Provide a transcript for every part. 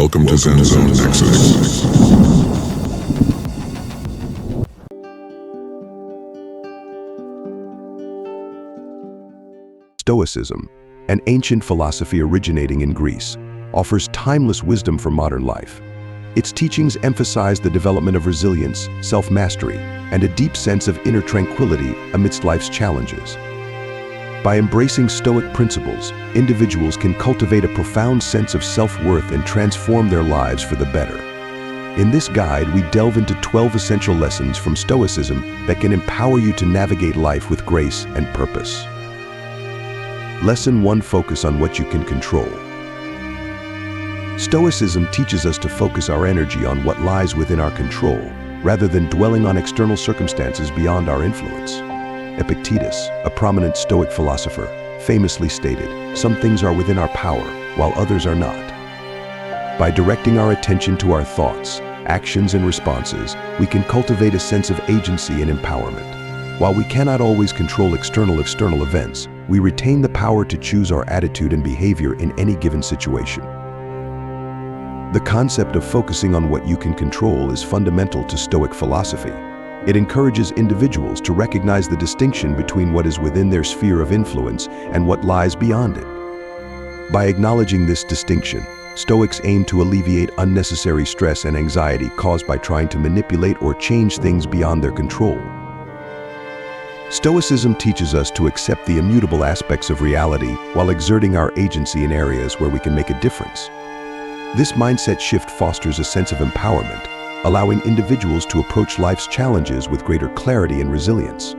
Welcome to Zen Zone Exodus. Stoicism, an ancient philosophy originating in Greece, offers timeless wisdom for modern life. Its teachings emphasize the development of resilience, self-mastery, and a deep sense of inner tranquility amidst life's challenges. By embracing Stoic principles, individuals can cultivate a profound sense of self-worth and transform their lives for the better. In this guide, we delve into 12 essential lessons from Stoicism that can empower you to navigate life with grace and purpose. Lesson 1: Focus on what you can control. Stoicism teaches us to focus our energy on what lies within our control, rather than dwelling on external circumstances beyond our influence. Epictetus, a prominent Stoic philosopher, famously stated, "Some things are within our power, while others are not." By directing our attention to our thoughts, actions, and responses, we can cultivate a sense of agency and empowerment. While we cannot always control external events, we retain the power to choose our attitude and behavior in any given situation. The concept of focusing on what you can control is fundamental to Stoic philosophy. It encourages individuals to recognize the distinction between what is within their sphere of influence and what lies beyond it. By acknowledging this distinction, Stoics aim to alleviate unnecessary stress and anxiety caused by trying to manipulate or change things beyond their control. Stoicism teaches us to accept the immutable aspects of reality while exerting our agency in areas where we can make a difference. This mindset shift fosters a sense of empowerment, allowing individuals to approach life's challenges with greater clarity and resilience.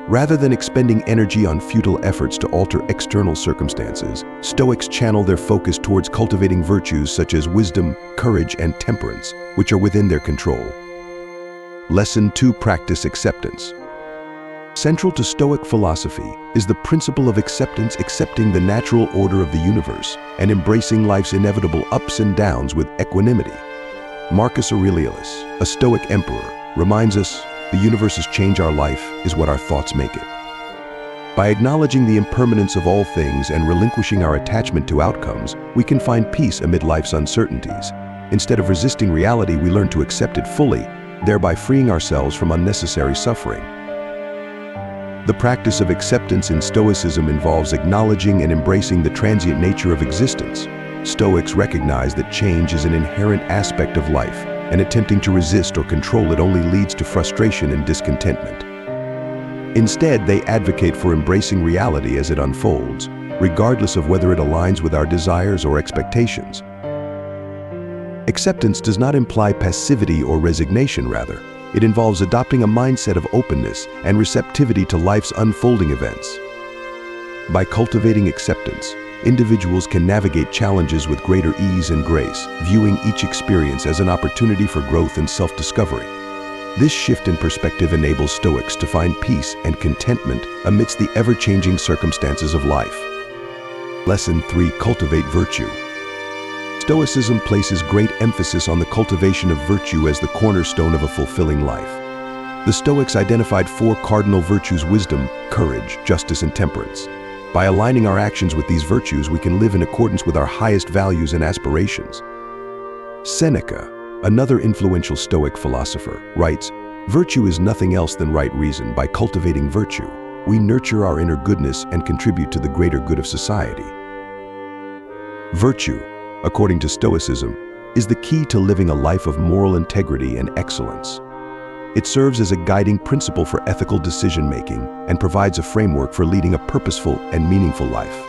Rather than expending energy on futile efforts to alter external circumstances, Stoics channel their focus towards cultivating virtues such as wisdom, courage, and temperance, which are within their control. Lesson 2: Practice acceptance. Central to Stoic philosophy is the principle of acceptance, accepting the natural order of the universe and embracing life's inevitable ups and downs with equanimity. Marcus Aurelius, a Stoic emperor, reminds us, "The universe's change our life is what our thoughts make it." By acknowledging the impermanence of all things and relinquishing our attachment to outcomes, we can find peace amid life's uncertainties. Instead of resisting reality, we learn to accept it fully, thereby freeing ourselves from unnecessary suffering. The practice of acceptance in Stoicism involves acknowledging and embracing the transient nature of existence. Stoics recognize that change is an inherent aspect of life, and attempting to resist or control it only leads to frustration and discontentment. Instead, they advocate for embracing reality as it unfolds, regardless of whether it aligns with our desires or expectations. Acceptance does not imply passivity or resignation, rather. It involves adopting a mindset of openness and receptivity to life's unfolding events. By cultivating acceptance, individuals can navigate challenges with greater ease and grace, viewing each experience as an opportunity for growth and self-discovery. This shift in perspective enables Stoics to find peace and contentment amidst the ever-changing circumstances of life. Lesson 3: Cultivate virtue. Stoicism places great emphasis on the cultivation of virtue as the cornerstone of a fulfilling life. The Stoics identified 4 cardinal virtues: wisdom, courage, justice, and temperance. By aligning our actions with these virtues, we can live in accordance with our highest values and aspirations. Seneca, another influential Stoic philosopher, writes, "Virtue is nothing else than right reason. By cultivating virtue, we nurture our inner goodness and contribute to the greater good of society." Virtue, according to Stoicism, is the key to living a life of moral integrity and excellence. It serves as a guiding principle for ethical decision-making and provides a framework for leading a purposeful and meaningful life.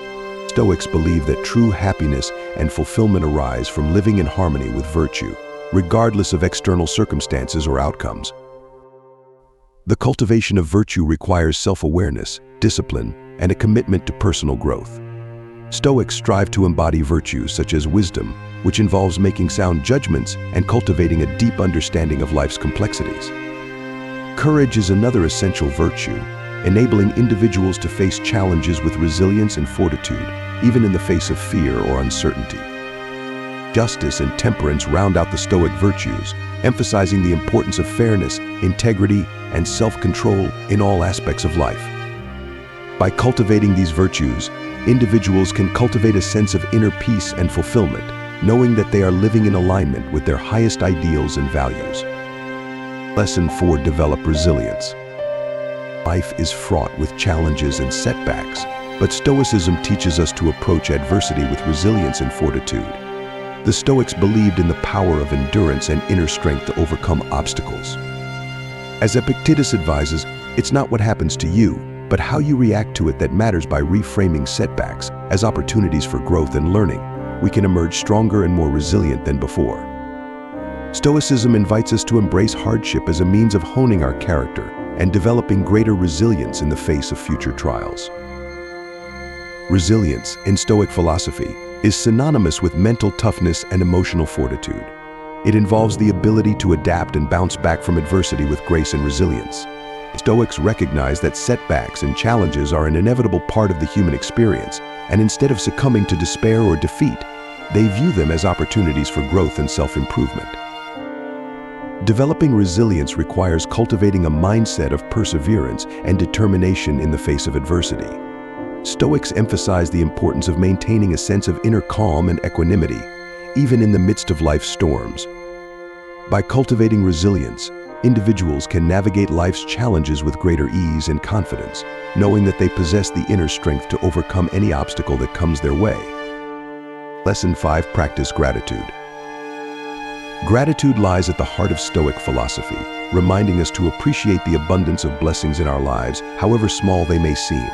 Stoics believe that true happiness and fulfillment arise from living in harmony with virtue, regardless of external circumstances or outcomes. The cultivation of virtue requires self-awareness, discipline, and a commitment to personal growth. Stoics strive to embody virtues such as wisdom, which involves making sound judgments and cultivating a deep understanding of life's complexities. Courage is another essential virtue, enabling individuals to face challenges with resilience and fortitude, even in the face of fear or uncertainty. Justice and temperance round out the Stoic virtues, emphasizing the importance of fairness, integrity, and self-control in all aspects of life. By cultivating these virtues, individuals can cultivate a sense of inner peace and fulfillment, knowing that they are living in alignment with their highest ideals and values. Lesson 4. Develop resilience. Life is fraught with challenges and setbacks, but Stoicism teaches us to approach adversity with resilience and fortitude. The Stoics believed in the power of endurance and inner strength to overcome obstacles. As Epictetus advises, it's not what happens to you, but how you react to it that matters. By reframing setbacks as opportunities for growth and learning, we can emerge stronger and more resilient than before. Stoicism invites us to embrace hardship as a means of honing our character and developing greater resilience in the face of future trials. Resilience, in Stoic philosophy, is synonymous with mental toughness and emotional fortitude. It involves the ability to adapt and bounce back from adversity with grace and resilience. Stoics recognize that setbacks and challenges are an inevitable part of the human experience, and instead of succumbing to despair or defeat, they view them as opportunities for growth and self-improvement. Developing resilience requires cultivating a mindset of perseverance and determination in the face of adversity. Stoics emphasize the importance of maintaining a sense of inner calm and equanimity, even in the midst of life's storms. By cultivating resilience, individuals can navigate life's challenges with greater ease and confidence, knowing that they possess the inner strength to overcome any obstacle that comes their way. Lesson 5. Practice gratitude. Gratitude lies at the heart of Stoic philosophy, reminding us to appreciate the abundance of blessings in our lives, however small they may seem.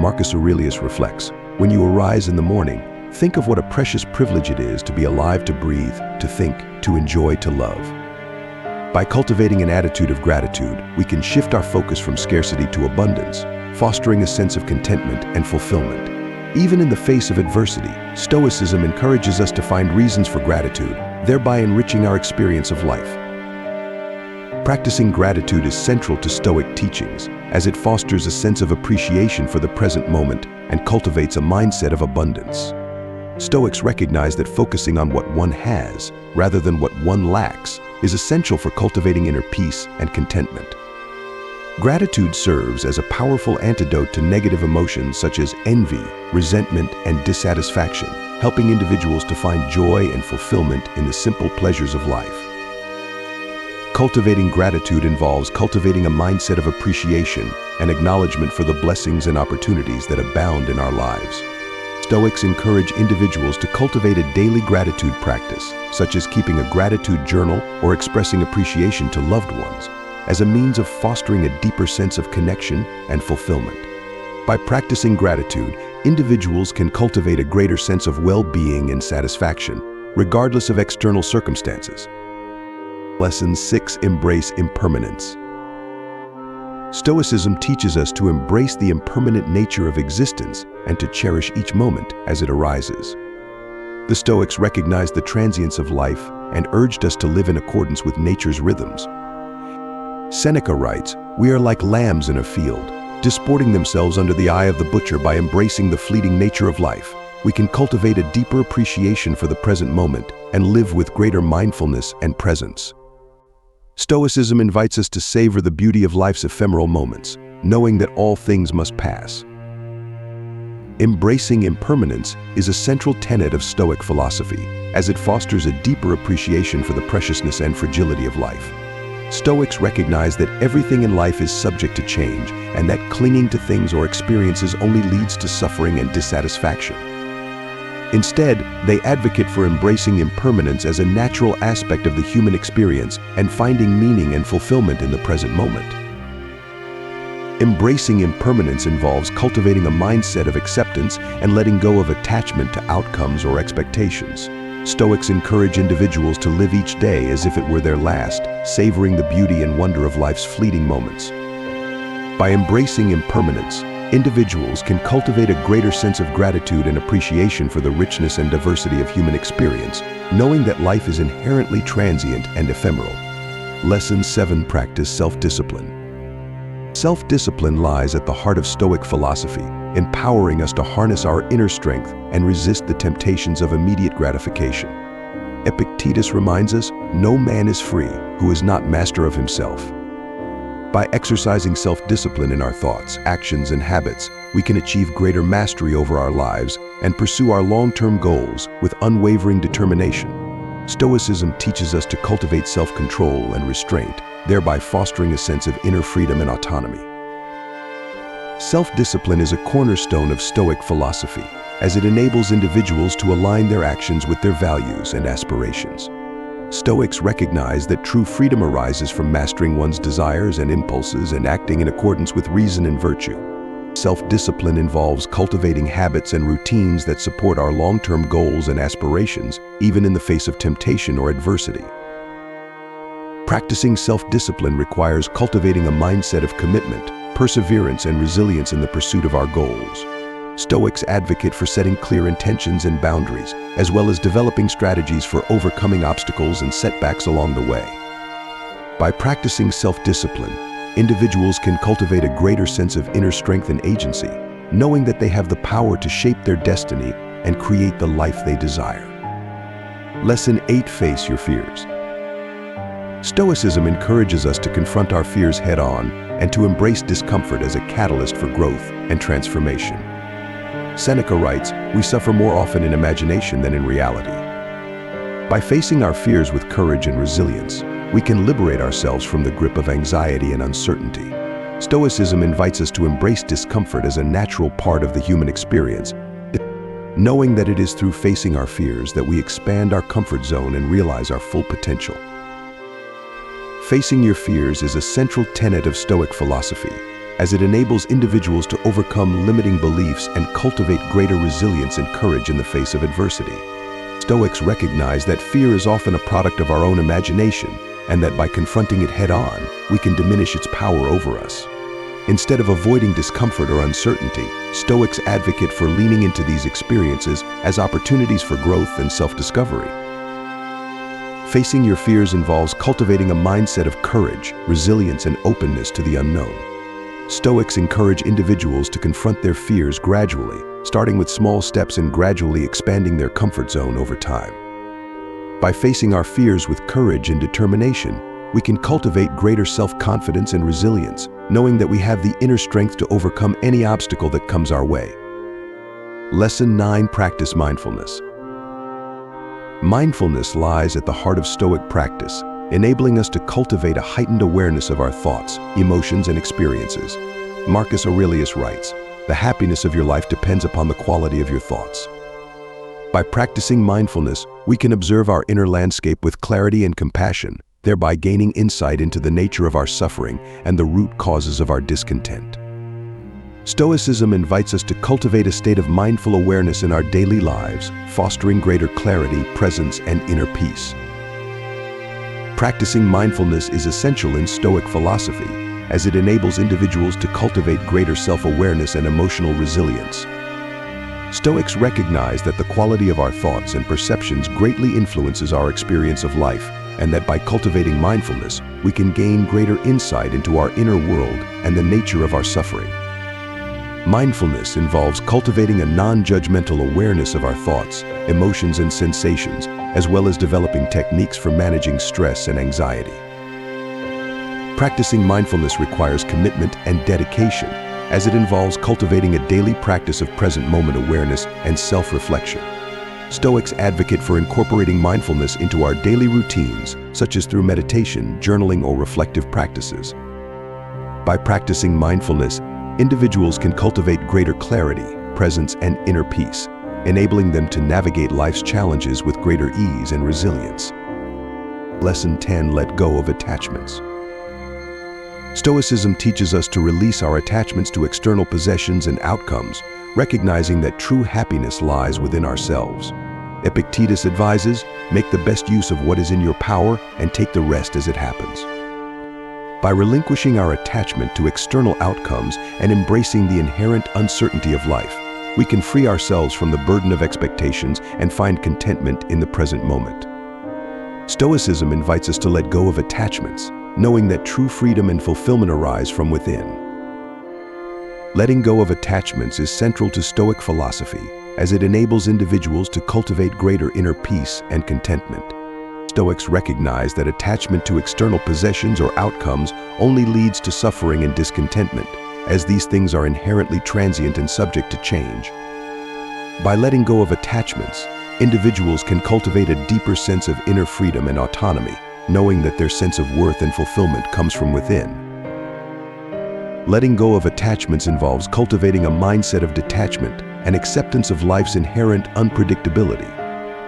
Marcus Aurelius reflects, "When you arise in the morning, think of what a precious privilege it is to be alive, to breathe, to think, to enjoy, to love." By cultivating an attitude of gratitude, we can shift our focus from scarcity to abundance, fostering a sense of contentment and fulfillment. Even in the face of adversity, Stoicism encourages us to find reasons for gratitude, thereby enriching our experience of life. Practicing gratitude is central to Stoic teachings, as it fosters a sense of appreciation for the present moment and cultivates a mindset of abundance. Stoics recognize that focusing on what one has, rather than what one lacks, is essential for cultivating inner peace and contentment. Gratitude serves as a powerful antidote to negative emotions such as envy, resentment, and dissatisfaction, helping individuals to find joy and fulfillment in the simple pleasures of life. Cultivating gratitude involves cultivating a mindset of appreciation and acknowledgement for the blessings and opportunities that abound in our lives. Stoics encourage individuals to cultivate a daily gratitude practice, such as keeping a gratitude journal or expressing appreciation to loved ones, as a means of fostering a deeper sense of connection and fulfillment. By practicing gratitude, individuals can cultivate a greater sense of well-being and satisfaction, regardless of external circumstances. Lesson 6. Embrace impermanence. Stoicism teaches us to embrace the impermanent nature of existence and to cherish each moment as it arises. The Stoics recognized the transience of life and urged us to live in accordance with nature's rhythms. Seneca writes, "We are like lambs in a field, disporting themselves under the eye of the butcher. By embracing the fleeting nature of life, we can cultivate a deeper appreciation for the present moment and live with greater mindfulness and presence." Stoicism invites us to savor the beauty of life's ephemeral moments, knowing that all things must pass. Embracing impermanence is a central tenet of Stoic philosophy, as it fosters a deeper appreciation for the preciousness and fragility of life. Stoics recognize that everything in life is subject to change, and that clinging to things or experiences only leads to suffering and dissatisfaction. Instead, they advocate for embracing impermanence as a natural aspect of the human experience and finding meaning and fulfillment in the present moment. Embracing impermanence involves cultivating a mindset of acceptance and letting go of attachment to outcomes or expectations. Stoics encourage individuals to live each day as if it were their last, savoring the beauty and wonder of life's fleeting moments. By embracing impermanence, individuals can cultivate a greater sense of gratitude and appreciation for the richness and diversity of human experience, knowing that life is inherently transient and ephemeral. Lesson 7. Practice self-discipline. Self-discipline lies at the heart of Stoic philosophy, empowering us to harness our inner strength and resist the temptations of immediate gratification. Epictetus reminds us, "No man is free who is not master of himself." By exercising self-discipline in our thoughts, actions, and habits, we can achieve greater mastery over our lives and pursue our long-term goals with unwavering determination. Stoicism teaches us to cultivate self-control and restraint, thereby fostering a sense of inner freedom and autonomy. Self-discipline is a cornerstone of Stoic philosophy, as it enables individuals to align their actions with their values and aspirations. Stoics recognize that true freedom arises from mastering one's desires and impulses and acting in accordance with reason and virtue. Self-discipline involves cultivating habits and routines that support our long-term goals and aspirations, even in the face of temptation or adversity. Practicing self-discipline requires cultivating a mindset of commitment, perseverance, and resilience in the pursuit of our goals. Stoics advocate for setting clear intentions and boundaries, as well as developing strategies for overcoming obstacles and setbacks along the way. By practicing self-discipline, individuals can cultivate a greater sense of inner strength and agency, knowing that they have the power to shape their destiny and create the life they desire. Lesson 8: Face your fears. Stoicism encourages us to confront our fears head-on and to embrace discomfort as a catalyst for growth and transformation. Seneca writes, "We suffer more often in imagination than in reality." By facing our fears with courage and resilience, we can liberate ourselves from the grip of anxiety and uncertainty. Stoicism invites us to embrace discomfort as a natural part of the human experience, knowing that it is through facing our fears that we expand our comfort zone and realize our full potential. Facing your fears is a central tenet of Stoic philosophy, as it enables individuals to overcome limiting beliefs and cultivate greater resilience and courage in the face of adversity. Stoics recognize that fear is often a product of our own imagination, and that by confronting it head-on, we can diminish its power over us. Instead of avoiding discomfort or uncertainty, Stoics advocate for leaning into these experiences as opportunities for growth and self-discovery. Facing your fears involves cultivating a mindset of courage, resilience, and openness to the unknown. Stoics encourage individuals to confront their fears gradually, starting with small steps and gradually expanding their comfort zone over time. By facing our fears with courage and determination, we can cultivate greater self-confidence and resilience, knowing that we have the inner strength to overcome any obstacle that comes our way. Lesson 9: Practice mindfulness. Mindfulness lies at the heart of Stoic practice, enabling us to cultivate a heightened awareness of our thoughts, emotions, and experiences. Marcus Aurelius writes, "The happiness of your life depends upon the quality of your thoughts." By practicing mindfulness, we can observe our inner landscape with clarity and compassion, thereby gaining insight into the nature of our suffering and the root causes of our discontent. Stoicism invites us to cultivate a state of mindful awareness in our daily lives, fostering greater clarity, presence, and inner peace. Practicing mindfulness is essential in Stoic philosophy, as it enables individuals to cultivate greater self-awareness and emotional resilience. Stoics recognize that the quality of our thoughts and perceptions greatly influences our experience of life, and that by cultivating mindfulness, we can gain greater insight into our inner world and the nature of our suffering. Mindfulness involves cultivating a non-judgmental awareness of our thoughts, emotions, and sensations, as well as developing techniques for managing stress and anxiety. Practicing mindfulness requires commitment and dedication, as it involves cultivating a daily practice of present moment awareness and self-reflection. Stoics advocate for incorporating mindfulness into our daily routines, such as through meditation, journaling, or reflective practices. By practicing mindfulness, individuals can cultivate greater clarity, presence, and inner peace, enabling them to navigate life's challenges with greater ease and resilience. Lesson 10: Let go of attachments. Stoicism teaches us to release our attachments to external possessions and outcomes, recognizing that true happiness lies within ourselves. Epictetus advises, "Make the best use of what is in your power and take the rest as it happens." By relinquishing our attachment to external outcomes and embracing the inherent uncertainty of life, we can free ourselves from the burden of expectations and find contentment in the present moment. Stoicism invites us to let go of attachments, knowing that true freedom and fulfillment arise from within. Letting go of attachments is central to Stoic philosophy, as it enables individuals to cultivate greater inner peace and contentment. Stoics recognize that attachment to external possessions or outcomes only leads to suffering and discontentment, as these things are inherently transient and subject to change. By letting go of attachments, individuals can cultivate a deeper sense of inner freedom and autonomy, knowing that their sense of worth and fulfillment comes from within. Letting go of attachments involves cultivating a mindset of detachment and acceptance of life's inherent unpredictability.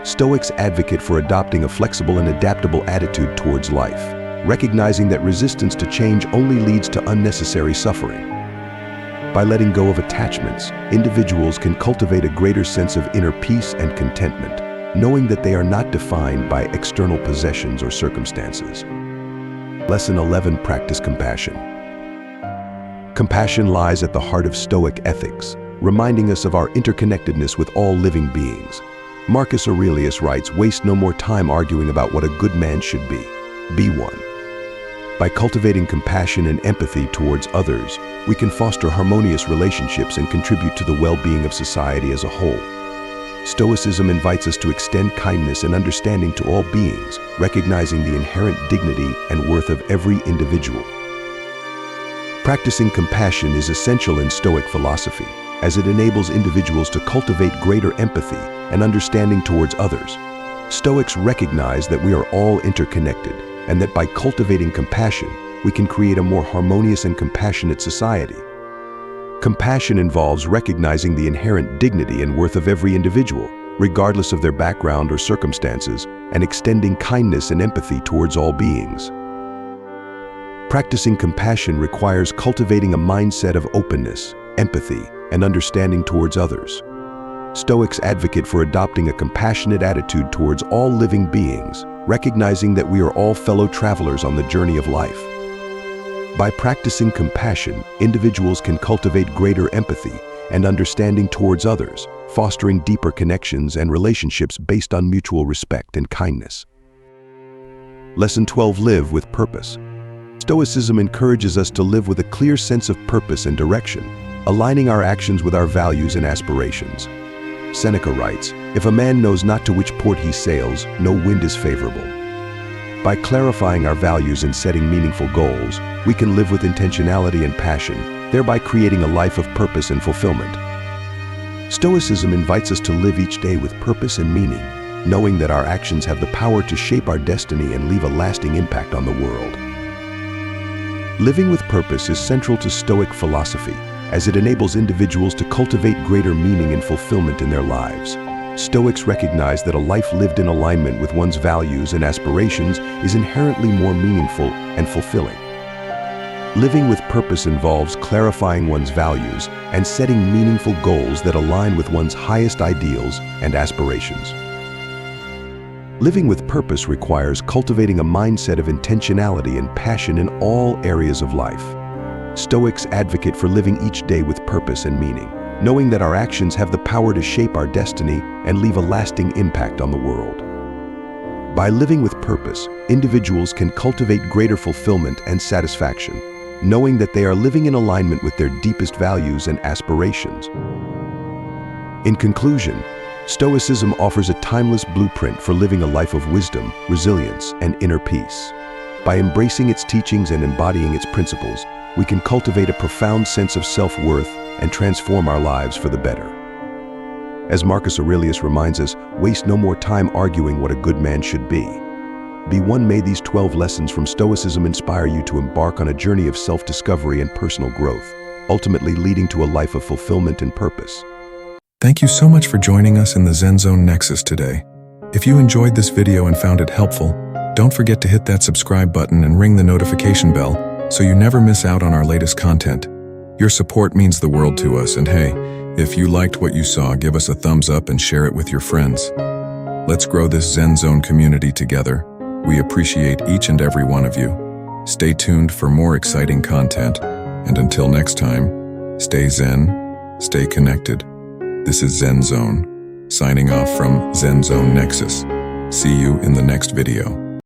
Stoics advocate for adopting a flexible and adaptable attitude towards life, recognizing that resistance to change only leads to unnecessary suffering. By letting go of attachments, individuals can cultivate a greater sense of inner peace and contentment, knowing that they are not defined by external possessions or circumstances. Lesson 11. Practice compassion. Compassion lies at the heart of Stoic ethics, reminding us of our interconnectedness with all living beings. Marcus Aurelius writes, "Waste no more time arguing about what a good man should be. Be one." By cultivating compassion and empathy towards others, we can foster harmonious relationships and contribute to the well-being of society as a whole. Stoicism invites us to extend kindness and understanding to all beings, recognizing the inherent dignity and worth of every individual. Practicing compassion is essential in Stoic philosophy, as it enables individuals to cultivate greater empathy and understanding towards others. Stoics recognize that we are all interconnected, and that by cultivating compassion, we can create a more harmonious and compassionate society. Compassion involves recognizing the inherent dignity and worth of every individual, regardless of their background or circumstances, and extending kindness and empathy towards all beings. Practicing compassion requires cultivating a mindset of openness, empathy, and understanding towards others. Stoics advocate for adopting a compassionate attitude towards all living beings, recognizing that we are all fellow travelers on the journey of life. By practicing compassion, individuals can cultivate greater empathy and understanding towards others, fostering deeper connections and relationships based on mutual respect and kindness. Lesson 12. Live with purpose. Stoicism encourages us to live with a clear sense of purpose and direction, aligning our actions with our values and aspirations. Seneca writes, "If a man knows not to which port he sails, no wind is favorable." By clarifying our values and setting meaningful goals, we can live with intentionality and passion, thereby creating a life of purpose and fulfillment. Stoicism invites us to live each day with purpose and meaning, knowing that our actions have the power to shape our destiny and leave a lasting impact on the world. Living with purpose is central to Stoic philosophy, as it enables individuals to cultivate greater meaning and fulfillment in their lives. Stoics recognize that a life lived in alignment with one's values and aspirations is inherently more meaningful and fulfilling. Living with purpose involves clarifying one's values and setting meaningful goals that align with one's highest ideals and aspirations. Living with purpose requires cultivating a mindset of intentionality and passion in all areas of life. Stoics advocate for living each day with purpose and meaning, knowing that our actions have the power to shape our destiny and leave a lasting impact on the world. By living with purpose, individuals can cultivate greater fulfillment and satisfaction, knowing that they are living in alignment with their deepest values and aspirations. In conclusion, Stoicism offers a timeless blueprint for living a life of wisdom, resilience, and inner peace. By embracing its teachings and embodying its principles, we can cultivate a profound sense of self-worth and transform our lives for the better. As Marcus Aurelius reminds us, waste no more time arguing what a good man should be. Be one. May these 12 lessons from Stoicism inspire you to embark on a journey of self-discovery and personal growth, ultimately leading to a life of fulfillment and purpose. Thank you so much for joining us in the Zen Zone Nexus today. If you enjoyed this video and found it helpful, don't forget to hit that subscribe button and ring the notification bell so you never miss out on our latest content. Your support means the world to us, and hey, if you liked what you saw, give us a thumbs up and share it with your friends. Let's grow this Zen Zone community together. We appreciate each and every one of you. Stay tuned for more exciting content, and until next time, stay Zen, stay connected. This is Zen Zone, signing off from Zen Zone Nexus. See you in the next video.